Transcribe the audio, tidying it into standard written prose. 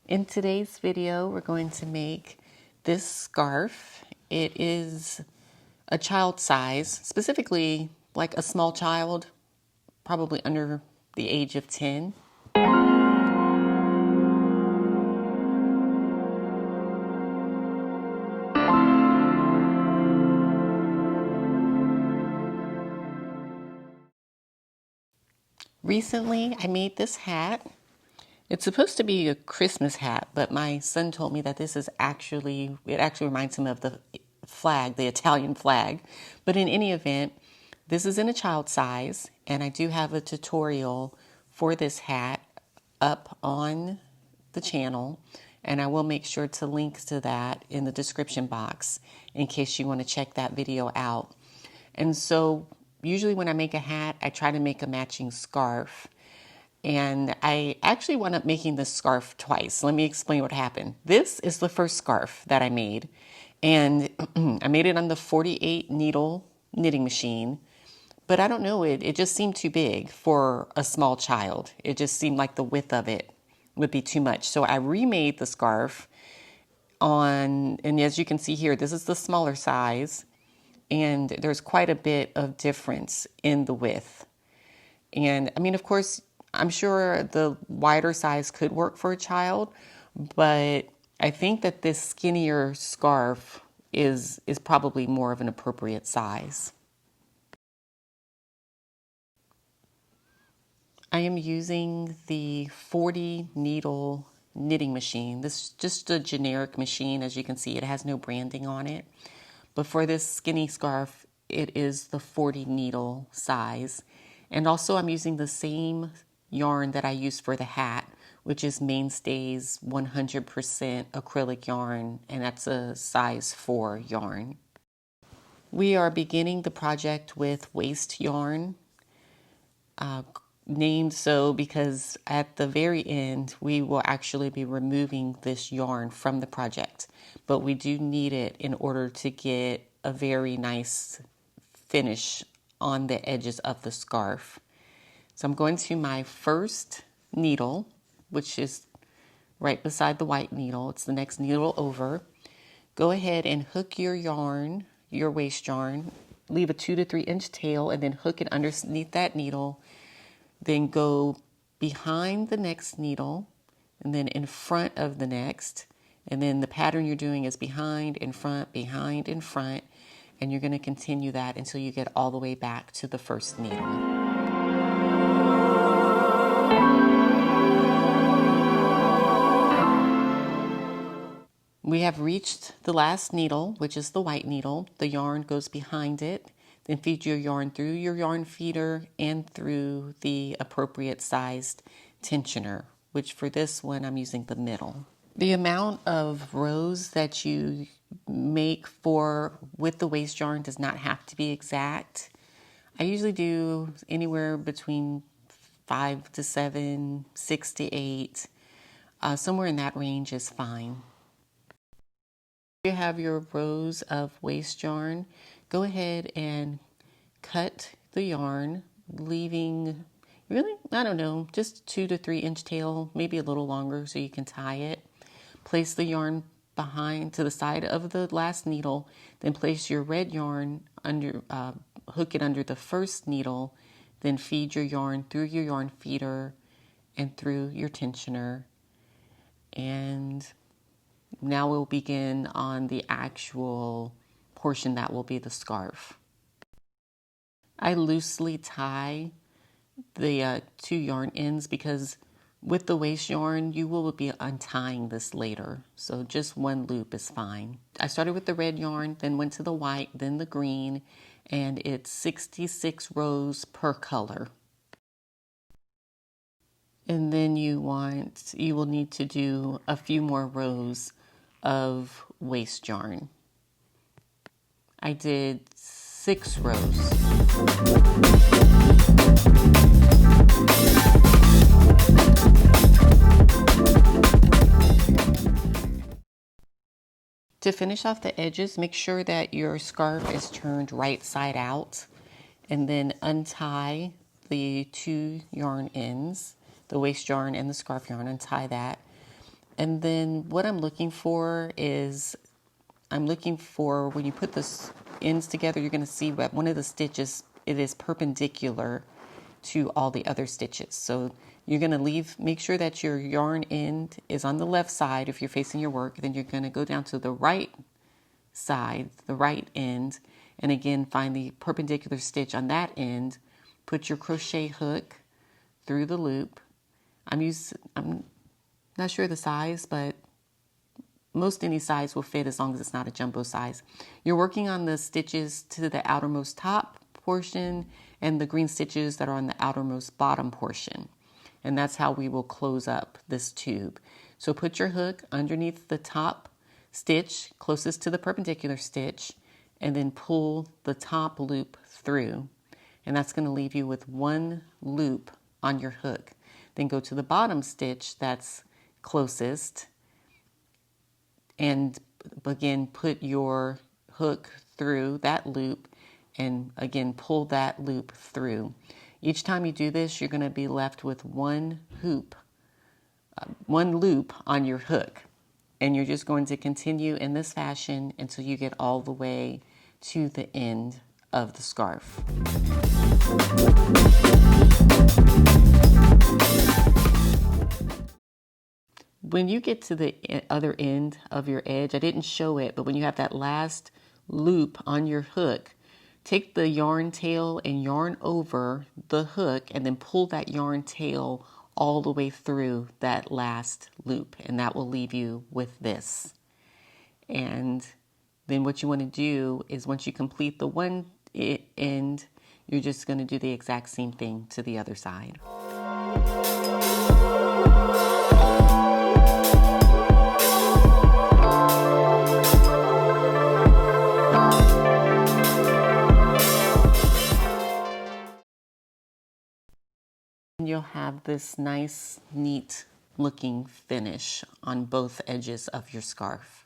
In today's video, we're going to make this scarf. It is a child size, specifically like a small child, probably under the age of 10. Recently, I made this hat. It's supposed to be a Christmas hat, but my son told me that it actually reminds him of the flag, the Italian flag. But in any event, this is in a child size, and I do have a tutorial for this hat up on the channel, and I will make sure to link to that in the description box in case you want to check that video out. And so usually when I make a hat, I try to make a matching scarf. And I actually wound up making this scarf twice. Let me explain what happened. This is the first scarf that I made. And I made it on the 48 needle knitting machine. But I don't know, it just seemed too big for a small child. It just seemed like the width of it would be too much. So I remade the scarf and as you can see here, this is the smaller size. And there's quite a bit of difference in the width. And I mean, of course, I'm sure the wider size could work for a child, but I think that this skinnier scarf is probably more of an appropriate size. I am using the 40 needle knitting machine. This is just a generic machine. As you can see, it has no branding on it. But for this skinny scarf, it is the 40 needle size. And also I'm using the same yarn that I used for the hat, which is Mainstay's 100% acrylic yarn, and that's a size 4 yarn. We are beginning the project with waste yarn, named so because at the very end we will actually be removing this yarn from the project, but we do need it in order to get a very nice finish on the edges of the scarf. So I'm going to my first needle, which is right beside the white needle. It's the next needle over. Go ahead and hook your yarn, your waste yarn, leave a 2 to 3 inch tail, and then hook it underneath that needle. Then go behind the next needle, and then in front of the next. And then the pattern you're doing is behind, in front, behind, in front. And you're going to continue that until you get all the way back to the first needle. We have reached the last needle, which is the white needle. The yarn goes behind it. Then feed your yarn through your yarn feeder and through the appropriate sized tensioner, which for this one I'm using the middle. The amount of rows that you make with the waste yarn does not have to be exact. I usually do anywhere between 5 to 7, 6 to 8. Somewhere in that range is fine. You have your rows of waste yarn. Go ahead and cut the yarn, leaving really, I don't know, just 2 to 3 inch tail, maybe a little longer so you can tie it. Place the yarn behind to the side of the last needle, then place your red yarn under, hook it under the first needle, then feed your yarn through your yarn feeder and through your tensioner. And now we'll begin on the actual portion that will be the scarf. I loosely tie the 2 yarn ends because with the waste yarn, you will be untying this later. So just one loop is fine. I started with the red yarn, then went to the white, then the green, and it's 66 rows per color. And then you will need to do a few more rows of waste yarn. I did 6 rows. To finish off the edges, make sure that your scarf is turned right side out, and then untie the 2 yarn ends, the waste yarn and the scarf yarn, untie that. And then what I'm looking for is, I'm looking for when you put the ends together, you're going to see that one of the stitches, it is perpendicular to all the other stitches. So you're going to make sure that your yarn end is on the left side if you're facing your work. Then you're going to go down to the right side, the right end, and again find the perpendicular stitch on that end. Put your crochet hook through the loop. I'm not sure the size, but most any size will fit as long as it's not a jumbo size. You're working on the stitches to the outermost top portion and the green stitches that are on the outermost bottom portion. And that's how we will close up this tube. So put your hook underneath the top stitch closest to the perpendicular stitch and then pull the top loop through. And that's going to leave you with one loop on your hook. Then go to the bottom stitch that's closest and again put your hook through that loop and again pull that loop through. Each time you do this, you're going to be left with one loop on your hook. And you're just going to continue in this fashion until you get all the way to the end of the scarf. When you get to the other end of your edge, I didn't show it, but when you have that last loop on your hook, take the yarn tail and yarn over the hook and then pull that yarn tail all the way through that last loop, and that will leave you with this. And then what you want to do is once you complete the one end, you're just going to do the exact same thing to the other side. You'll have this nice, neat looking finish on both edges of your scarf.